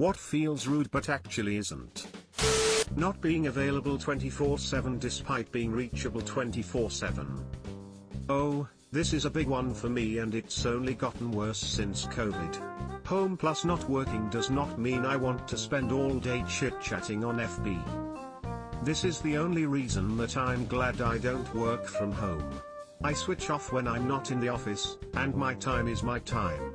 What feels rude but actually isn't. Not being available 24/7 despite being reachable 24/7. Oh, this is a big one for me, and it's only gotten worse since COVID. Home plus not working does not mean I want to spend all day chit-chatting on FB. This is the only reason that I'm glad I don't work from home. I switch off when I'm not in the office, and my time is my time.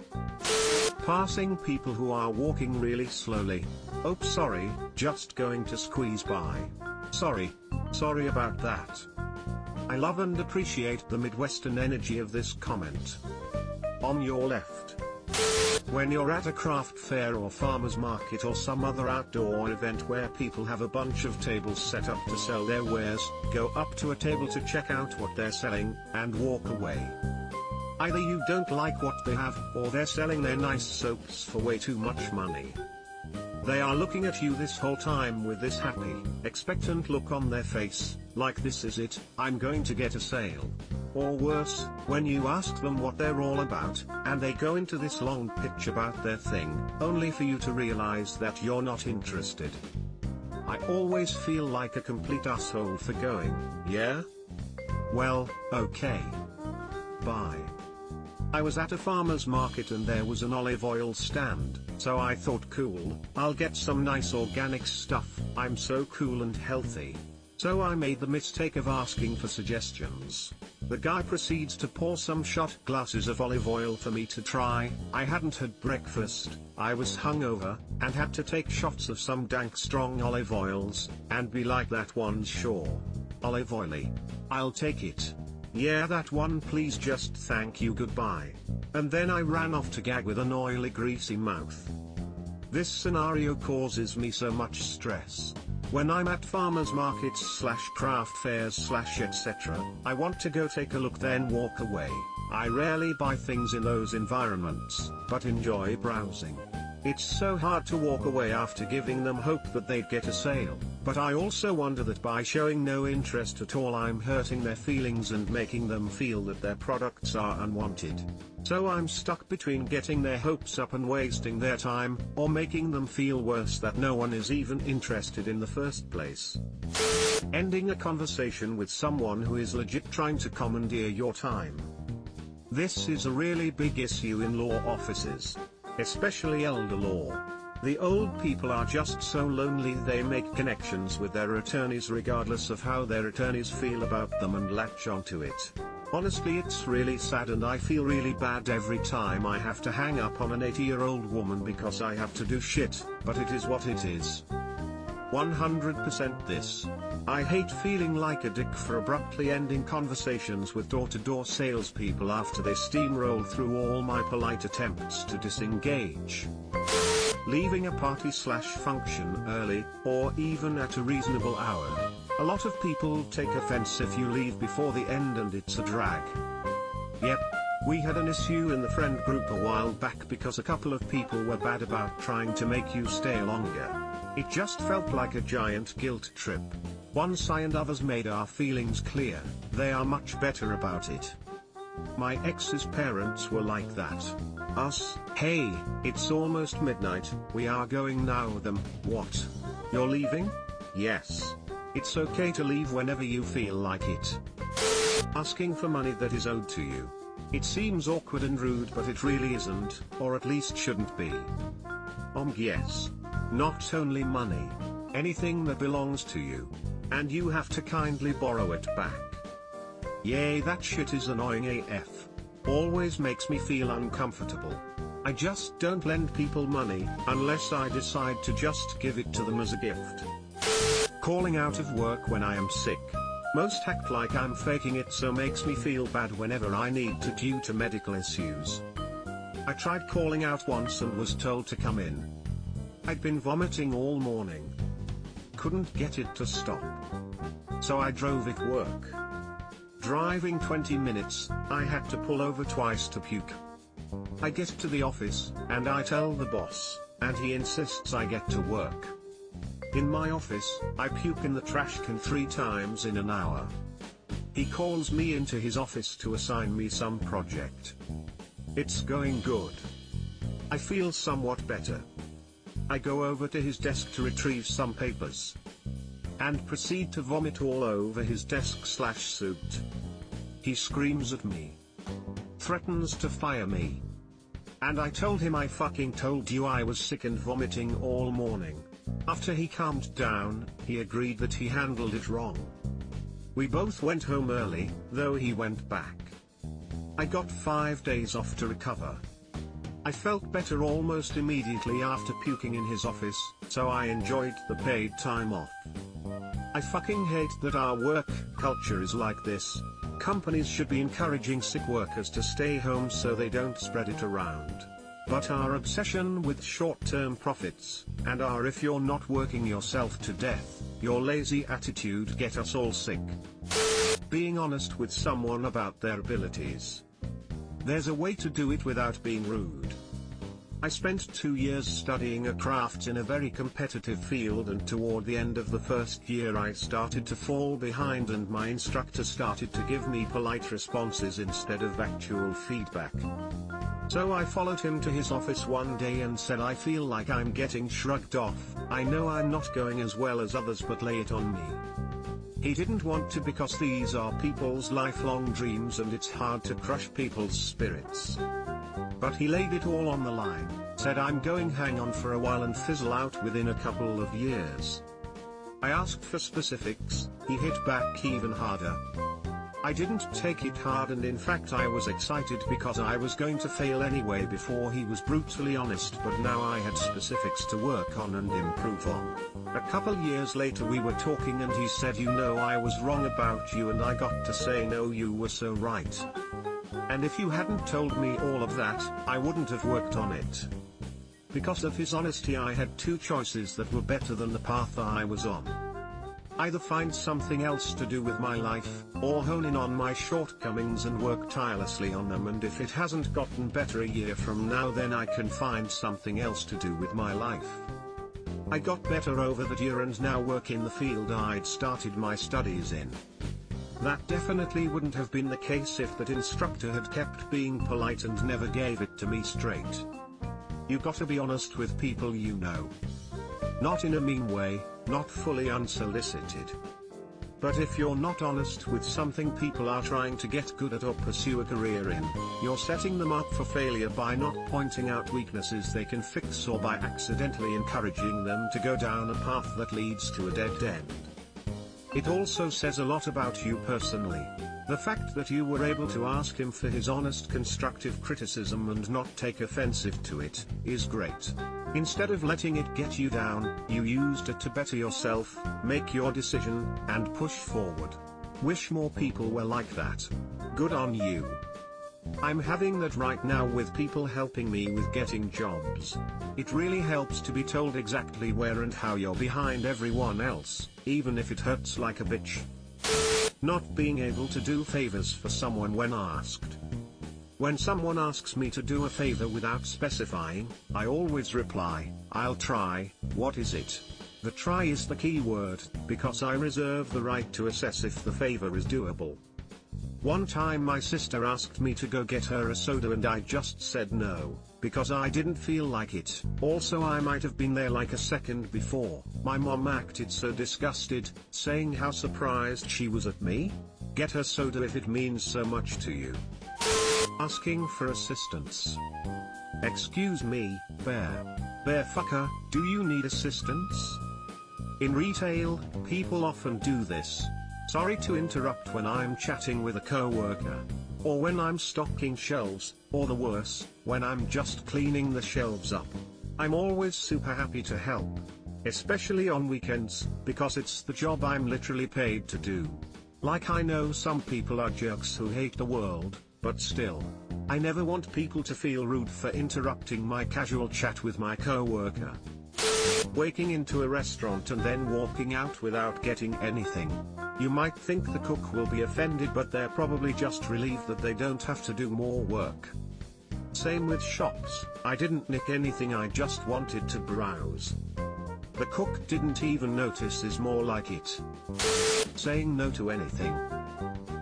Passing people who are walking really slowly. Oops, sorry, just going to squeeze by. Sorry about that. I love and appreciate the Midwestern energy of this comment. On your left. When you're at a craft fair or farmer's market or some other outdoor event where people have a bunch of tables set up to sell their wares, go up to a table to check out what they're selling, and walk away. Either you don't like what they have, or they're selling their nice soaps for way too much money. They are looking at you this whole time with this happy, expectant look on their face, like this is it, I'm going to get a sale. Or worse, when you ask them what they're all about, and they go into this long pitch about their thing, only for you to realize that you're not interested. I always feel like a complete asshole for going, yeah? Well, okay. Bye. I was at a farmer's market and there was an olive oil stand, so I thought cool, I'll get some nice organic stuff, I'm so cool and healthy. So I made the mistake of asking for suggestions. The guy proceeds to pour some shot glasses of olive oil for me to try. I hadn't had breakfast, I was hungover, and had to take shots of some dank strong olive oils, and be like, that one's sure olive oily. I'll take it. Yeah, that one please, just thank you, goodbye. And then I ran off to gag with an oily greasy mouth. This scenario causes me so much stress. When I'm at farmers markets / craft fairs / etc., I want to go take a look then walk away. I rarely buy things in those environments, but enjoy browsing. It's so hard to walk away after giving them hope that they'd get a sale, but I also wonder that by showing no interest at all I'm hurting their feelings and making them feel that their products are unwanted. So I'm stuck between getting their hopes up and wasting their time, or making them feel worse that no one is even interested in the first place. Ending a conversation with someone who is legit trying to commandeer your time. This is a really big issue in law offices. Especially elder law. The old people are just so lonely they make connections with their attorneys regardless of how their attorneys feel about them and latch onto it. Honestly, it's really sad and I feel really bad every time I have to hang up on an 80-year-old woman because I have to do shit, but it is what it is. 100% this. I hate feeling like a dick for abruptly ending conversations with door-to-door salespeople after they steamroll through all my polite attempts to disengage. Leaving a party / function early, or even at a reasonable hour. A lot of people take offense if you leave before the end and it's a drag. Yep. We had an issue in the friend group a while back because a couple of people were bad about trying to make you stay longer. It just felt like a giant guilt trip. Once I and others made our feelings clear, they are much better about it. My ex's parents were like that. Us, hey, it's almost midnight, we are going now. Them, what? You're leaving? Yes. It's okay to leave whenever you feel like it. Asking for money that is owed to you. It seems awkward and rude, but it really isn't, or at least shouldn't be. Yes. Not only money. Anything that belongs to you. And you have to kindly borrow it back. Yay, that shit is annoying AF. Always makes me feel uncomfortable. I just don't lend people money, unless I decide to just give it to them as a gift. Calling out of work when I am sick. Most act like I'm faking it, so makes me feel bad whenever I need to due to medical issues. I tried calling out once and was told to come in. I'd been vomiting all morning. Couldn't get it to stop. So I drove it work. Driving 20 minutes, I had to pull over twice to puke. I get to the office, and I tell the boss, and he insists I get to work. In my office, I puke in the trash can 3 times in an hour. He calls me into his office to assign me some project. It's going good. I feel somewhat better. I go over to his desk to retrieve some papers, and proceed to vomit all over his desk/suit. He screams at me, threatens to fire me, and I told him I fucking told you I was sick and vomiting all morning. After he calmed down, he agreed that he handled it wrong. We both went home early, though he went back. I got 5 days off to recover. I felt better almost immediately after puking in his office, so I enjoyed the paid time off. I fucking hate that our work culture is like this. Companies should be encouraging sick workers to stay home so they don't spread it around. But our obsession with short-term profits, and our if you're not working yourself to death, your lazy attitude get us all sick. Being honest with someone about their abilities. There's a way to do it without being rude. I spent 2 years studying a craft in a very competitive field, and toward the end of the first year I started to fall behind and my instructor started to give me polite responses instead of actual feedback. So I followed him to his office one day and said, I feel like I'm getting shrugged off. I know I'm not going as well as others, but lay it on me. He didn't want to, because these are people's lifelong dreams and it's hard to crush people's spirits. But he laid it all on the line, said I'm going hang on for a while and fizzle out within a couple of years. I asked for specifics, he hit back even harder. I didn't take it hard, and in fact I was excited because I was going to fail anyway before he was brutally honest, but now I had specifics to work on and improve on. A couple years later we were talking and he said, you know, I was wrong about you, and I got to say, no, you were so right. And if you hadn't told me all of that, I wouldn't have worked on it. Because of his honesty I had two choices that were better than the path I was on. Either find something else to do with my life, or hone in on my shortcomings and work tirelessly on them, and if it hasn't gotten better a year from now, then I can find something else to do with my life. I got better over that year and now work in the field I'd started my studies in. That definitely wouldn't have been the case if that instructor had kept being polite and never gave it to me straight. You gotta be honest with people you know. Not in a mean way, not fully unsolicited. But if you're not honest with something people are trying to get good at or pursue a career in, you're setting them up for failure by not pointing out weaknesses they can fix, or by accidentally encouraging them to go down a path that leads to a dead end. It also says a lot about you personally. The fact that you were able to ask him for his honest constructive criticism and not take offensive to it, is great. Instead of letting it get you down, you used it to better yourself, make your decision, and push forward. Wish more people were like that. Good on you. I'm having that right now with people helping me with getting jobs. It really helps to be told exactly where and how you're behind everyone else, even if it hurts like a bitch. Not being able to do favors for someone when asked. When someone asks me to do a favor without specifying, I always reply, I'll try. What is it? The try is the key word, because I reserve the right to assess if the favor is doable. One time my sister asked me to go get her a soda and I just said no, because I didn't feel like it. Also, I might have been there like a second before. My mom acted so disgusted, saying how surprised she was at me. Get her soda if it means so much to you. Asking for assistance. Excuse me, bear fucker, do you need assistance? In retail, people often do this. Sorry to interrupt when I'm chatting with a coworker, or when I'm stocking shelves, or the worse, when I'm just cleaning the shelves up. I'm always super happy to help. Especially on weekends, because it's the job I'm literally paid to do. Like, I know some people are jerks who hate the world, but still. I never want people to feel rude for interrupting my casual chat with my coworker. Waking into a restaurant and then walking out without getting anything. You might think the cook will be offended, but they're probably just relieved that they don't have to do more work. Same with shops. I didn't nick anything, I just wanted to browse. The cook didn't even notice is more like it. Saying no to anything.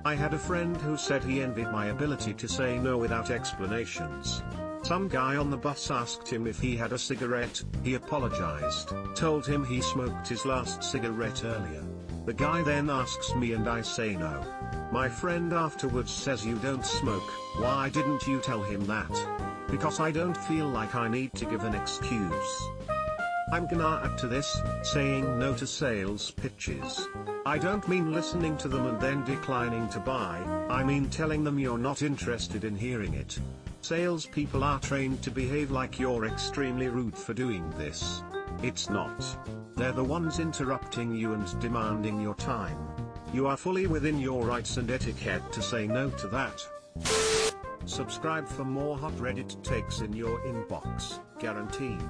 I had a friend who said he envied my ability to say no without explanations. Some guy on the bus asked him if he had a cigarette, he apologized, told him he smoked his last cigarette earlier. The guy then asks me and I say no. My friend afterwards says you don't smoke, why didn't you tell him that? Because I don't feel like I need to give an excuse. I'm gonna add to this, saying no to sales pitches. I don't mean listening to them and then declining to buy, I mean telling them you're not interested in hearing it. Salespeople are trained to behave like you're extremely rude for doing this. It's not. They're the ones interrupting you and demanding your time. You are fully within your rights and etiquette to say no to that. Subscribe for more hot Reddit takes in your inbox, guaranteed.